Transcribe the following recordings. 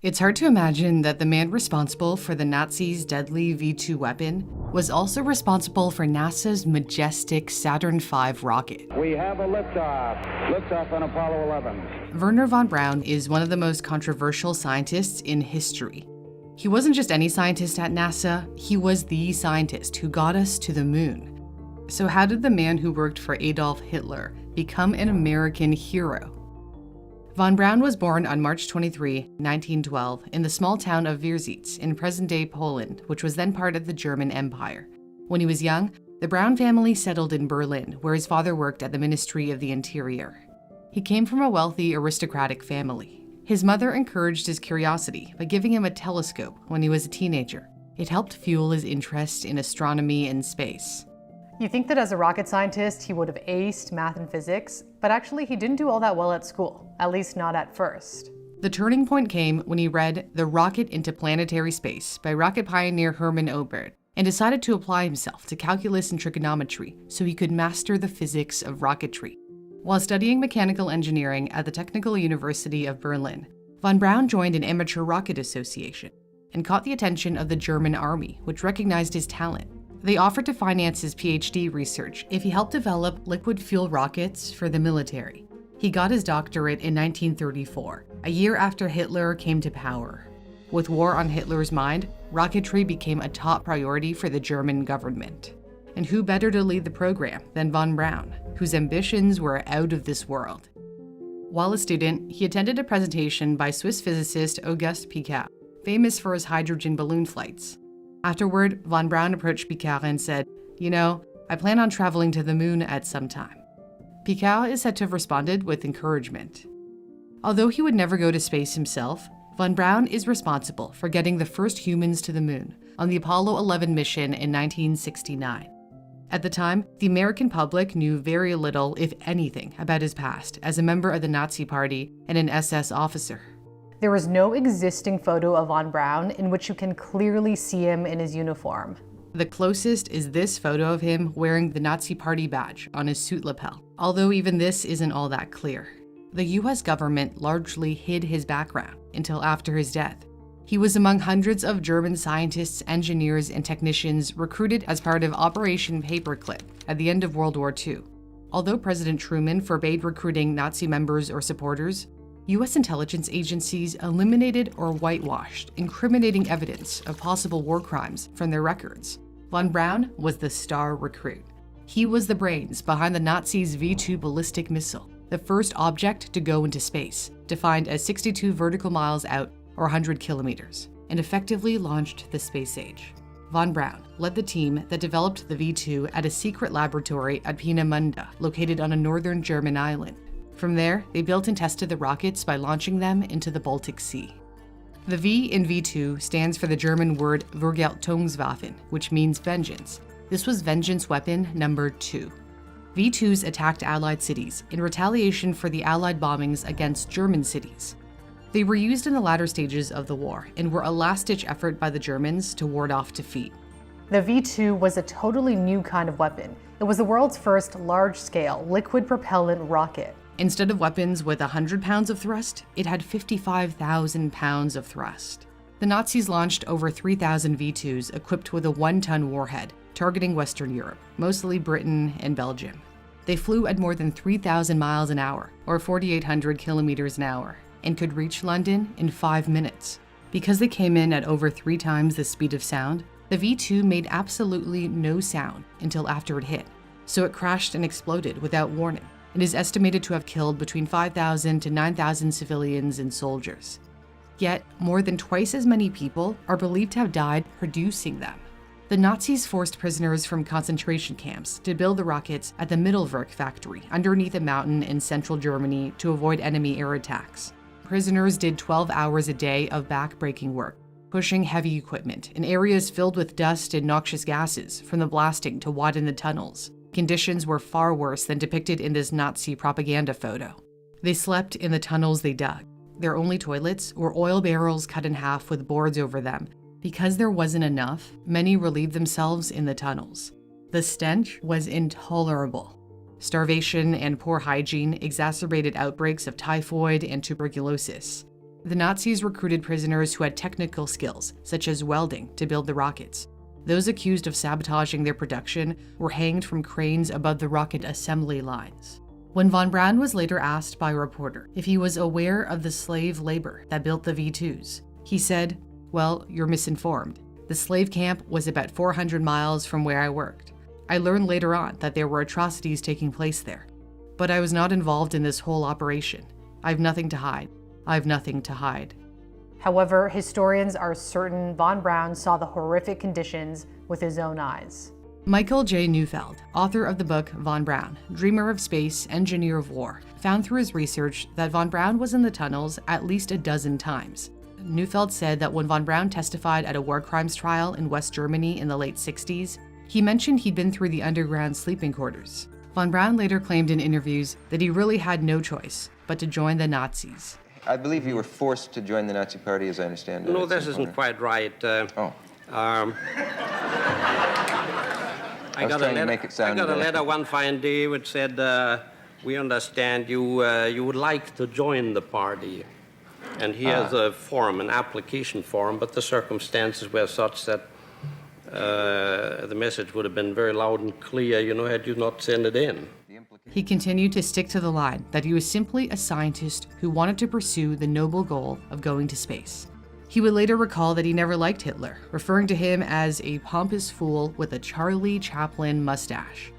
It's hard to imagine that the man responsible for the Nazis' deadly V-2 weapon was also responsible for NASA's majestic Saturn V rocket. We have a liftoff. Liftoff on Apollo 11. Wernher von Braun is one of the most controversial scientists in history. He wasn't just any scientist at NASA, he was the scientist who got us to the moon. So how did the man who worked for Adolf Hitler become an American hero? Von Braun was born on March 23, 1912, in the small town of Wierzitz in present-day Poland, which was then part of the German Empire. When he was young, the Braun family settled in Berlin, where his father worked at the Ministry of the Interior. He came from a wealthy, aristocratic family. His mother encouraged his curiosity by giving him a telescope when he was a teenager. It helped fuel his interest in astronomy and space. You think that as a rocket scientist, he would have aced math and physics, but actually he didn't do all that well at school, at least not at first. The turning point came when he read The Rocket into Planetary Space by rocket pioneer Hermann Oberth and decided to apply himself to calculus and trigonometry so he could master the physics of rocketry. While studying mechanical engineering at the Technical University of Berlin, von Braun joined an amateur rocket association and caught the attention of the German army, which recognized his talent. They offered to finance his PhD research if he helped develop liquid fuel rockets for the military. He got his doctorate in 1934, a year after Hitler came to power. With war on Hitler's mind, rocketry became a top priority for the German government. And who better to lead the program than von Braun, whose ambitions were out of this world? While a student, he attended a presentation by Swiss physicist Auguste Piccard, famous for his hydrogen balloon flights. Afterward, von Braun approached Piccard and said, I plan on traveling to the moon at some time. Piccard is said to have responded with encouragement. Although he would never go to space himself, von Braun is responsible for getting the first humans to the moon on the Apollo 11 mission in 1969. At the time, the American public knew very little, if anything, about his past as a member of the Nazi Party and an SS officer. There is no existing photo of von Braun in which you can clearly see him in his uniform. The closest is this photo of him wearing the Nazi Party badge on his suit lapel, although even this isn't all that clear. The US government largely hid his background until after his death. He was among hundreds of German scientists, engineers, and technicians recruited as part of Operation Paperclip at the end of World War II. Although President Truman forbade recruiting Nazi members or supporters, US intelligence agencies eliminated or whitewashed incriminating evidence of possible war crimes from their records. Von Braun was the star recruit. He was the brains behind the Nazis' V-2 ballistic missile, the first object to go into space, defined as 62 vertical miles out or 100 kilometers, and effectively launched the space age. Von Braun led the team that developed the V-2 at a secret laboratory at Peenemünde, located on a northern German island. From there, they built and tested the rockets by launching them into the Baltic Sea. The V in V-2 stands for the German word Vergeltungswaffen, which means vengeance. This was vengeance weapon number 2. V-2s attacked Allied cities in retaliation for the Allied bombings against German cities. They were used in the latter stages of the war and were a last-ditch effort by the Germans to ward off defeat. The V-2 was a totally new kind of weapon. It was the world's first large-scale liquid propellant rocket. Instead of weapons with 100 pounds of thrust, it had 55,000 pounds of thrust. The Nazis launched over 3,000 V-2s equipped with a 1-ton warhead, targeting Western Europe, mostly Britain and Belgium. They flew at more than 3,000 miles an hour, or 4,800 kilometers an hour, and could reach London in 5 minutes. Because they came in at over 3 times the speed of sound, the V-2 made absolutely no sound until after it hit, so it crashed and exploded without warning. It is estimated to have killed between 5,000 to 9,000 civilians and soldiers. Yet, more than twice as many people are believed to have died producing them. The Nazis forced prisoners from concentration camps to build the rockets at the Mittelwerk factory underneath a mountain in central Germany to avoid enemy air attacks. Prisoners did 12 hours a day of back-breaking work, pushing heavy equipment in areas filled with dust and noxious gases from the blasting to widen the tunnels. Conditions were far worse than depicted in this Nazi propaganda photo. They slept in the tunnels they dug. Their only toilets were oil barrels cut in half with boards over them. Because there wasn't enough, many relieved themselves in the tunnels. The stench was intolerable. Starvation and poor hygiene exacerbated outbreaks of typhoid and tuberculosis. The Nazis recruited prisoners who had technical skills, such as welding, to build the rockets. Those accused of sabotaging their production were hanged from cranes above the rocket assembly lines. When von Braun was later asked by a reporter if he was aware of the slave labor that built the V-2s, he said, "Well, you're misinformed. The slave camp was about 400 miles from where I worked. I learned later on that there were atrocities taking place there. But I was not involved in this whole operation. I have nothing to hide. I have nothing to hide." However, historians are certain von Braun saw the horrific conditions with his own eyes. Michael J. Neufeld, author of the book Von Braun, Dreamer of Space, Engineer of War, found through his research that von Braun was in the tunnels at least a dozen times. Neufeld said that when von Braun testified at a war crimes trial in West Germany in the late 60s, he mentioned he'd been through the underground sleeping quarters. Von Braun later claimed in interviews that he really had no choice but to join the Nazis. I believe you were forced to join the Nazi Party, as I understand it. No, this isn't quite right. I got a letter one fine day which said, "We understand you would like to join the party." And here's a form, an application form, but the circumstances were such that the message would have been very loud and clear, had you not sent it in. He continued to stick to the line that he was simply a scientist who wanted to pursue the noble goal of going to space. He would later recall that he never liked Hitler, referring to him as a pompous fool with a Charlie Chaplin mustache.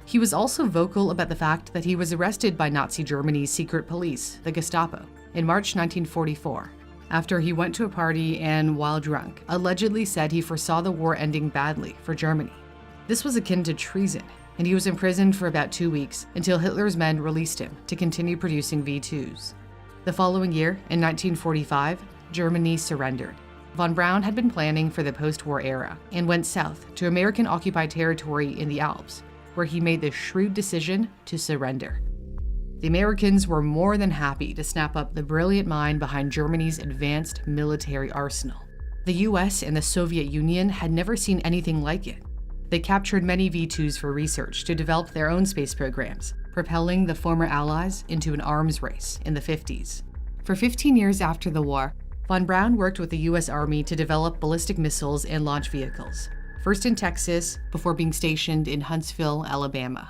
He was also vocal about the fact that he was arrested by Nazi Germany's secret police, the Gestapo, in March 1944, after he went to a party and, while drunk, allegedly said he foresaw the war ending badly for Germany. This was akin to treason, and he was imprisoned for about 2 weeks until Hitler's men released him to continue producing V-2s. The following year, in 1945, Germany surrendered. Von Braun had been planning for the post-war era and went south to American-occupied territory in the Alps, where he made the shrewd decision to surrender. The Americans were more than happy to snap up the brilliant mind behind Germany's advanced military arsenal. The US and the Soviet Union had never seen anything like it. They captured many V-2s for research to develop their own space programs, propelling the former Allies into an arms race in the 50s. For 15 years after the war, von Braun worked with the US Army to develop ballistic missiles and launch vehicles, first in Texas before being stationed in Huntsville, Alabama.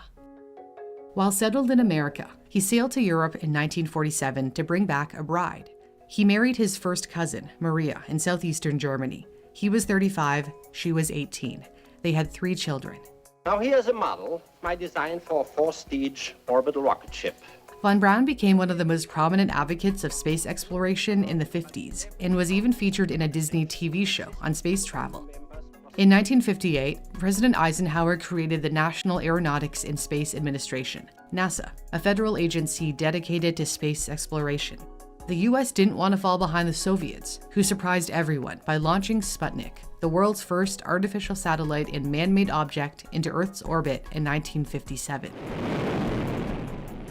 While settled in America, he sailed to Europe in 1947 to bring back a bride. He married his first cousin, Maria, in southeastern Germany. He was 35, she was 18. They had 3 children. Now here's a model I designed for a 4-stage orbital rocket ship. Von Braun became one of the most prominent advocates of space exploration in the 50s and was even featured in a Disney TV show on space travel. In 1958, President Eisenhower created the National Aeronautics and Space Administration, NASA, a federal agency dedicated to space exploration. The US didn't want to fall behind the Soviets, who surprised everyone by launching Sputnik, the world's first artificial satellite and man-made object, into Earth's orbit in 1957.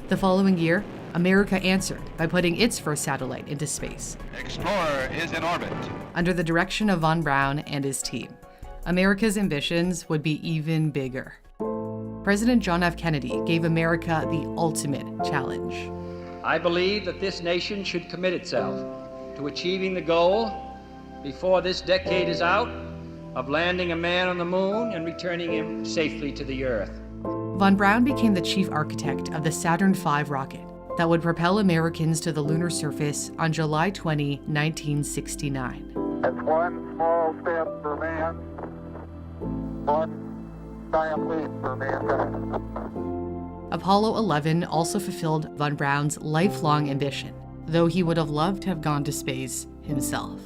The following year, America answered by putting its first satellite into space. Explorer is in orbit. Under the direction of von Braun and his team, America's ambitions would be even bigger. President John F. Kennedy gave America the ultimate challenge. I believe that this nation should commit itself to achieving the goal, before this decade is out, of landing a man on the moon and returning him safely to the Earth. Von Braun became the chief architect of the Saturn V rocket that would propel Americans to the lunar surface on July 20, 1969. It's one small step for man, one giant leap for mankind. Apollo 11 also fulfilled von Braun's lifelong ambition, though he would have loved to have gone to space himself.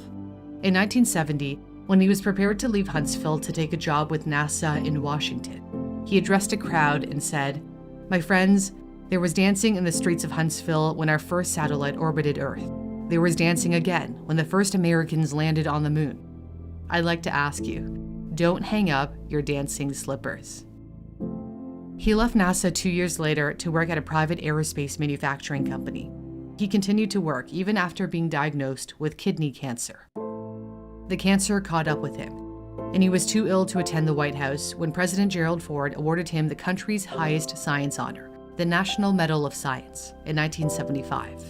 In 1970, when he was prepared to leave Huntsville to take a job with NASA in Washington, he addressed a crowd and said, "My friends, there was dancing in the streets of Huntsville when our first satellite orbited Earth. There was dancing again when the first Americans landed on the moon. I'd like to ask you, don't hang up your dancing slippers." He left NASA 2 years later to work at a private aerospace manufacturing company. He continued to work even after being diagnosed with kidney cancer. The cancer caught up with him, and he was too ill to attend the White House when President Gerald Ford awarded him the country's highest science honor, the National Medal of Science, in 1975.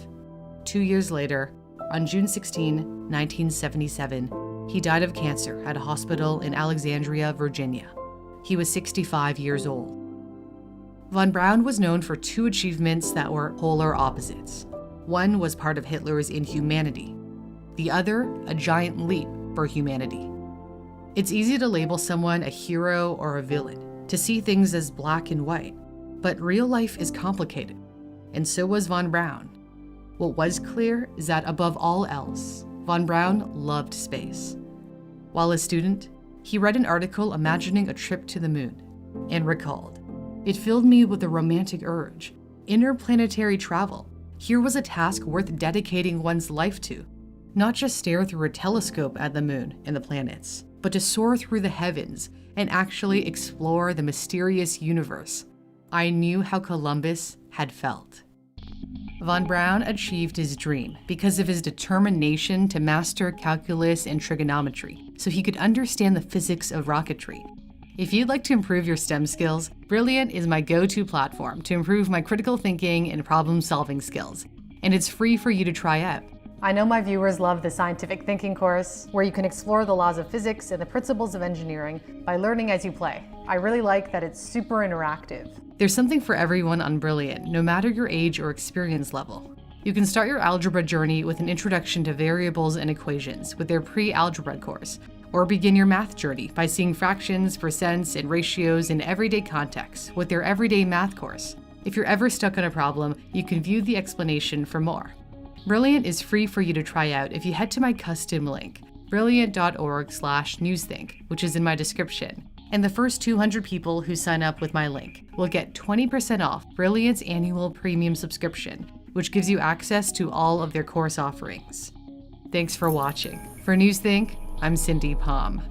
2 years later, on June 16, 1977, he died of cancer at a hospital in Alexandria, Virginia. He was 65 years old. Von Braun was known for two achievements that were polar opposites. One was part of Hitler's inhumanity, the other, a giant leap for humanity. It's easy to label someone a hero or a villain, to see things as black and white, but real life is complicated, and so was von Braun. What was clear is that above all else, von Braun loved space. While a student, he read an article imagining a trip to the moon and recalled, "It filled me with a romantic urge. Interplanetary travel. Here was a task worth dedicating one's life to. Not just stare through a telescope at the moon and the planets, but to soar through the heavens and actually explore the mysterious universe. I knew how Columbus had felt." Von Braun achieved his dream because of his determination to master calculus and trigonometry so he could understand the physics of rocketry. If you'd like to improve your STEM skills, Brilliant is my go-to platform to improve my critical thinking and problem-solving skills, and it's free for you to try out. I know my viewers love the scientific thinking course, where you can explore the laws of physics and the principles of engineering by learning as you play. I really like that it's super interactive. There's something for everyone on Brilliant, no matter your age or experience level. You can start your algebra journey with an introduction to variables and equations with their pre-algebra course, or begin your math journey by seeing fractions, percents, and ratios in everyday contexts with their everyday math course. If you're ever stuck on a problem, you can view the explanation for more. Brilliant is free for you to try out if you head to my custom link, brilliant.org/newsthink, which is in my description. And the first 200 people who sign up with my link will get 20% off Brilliant's annual premium subscription, which gives you access to all of their course offerings. Thanks for watching. For Newsthink, I'm Cindy Palm.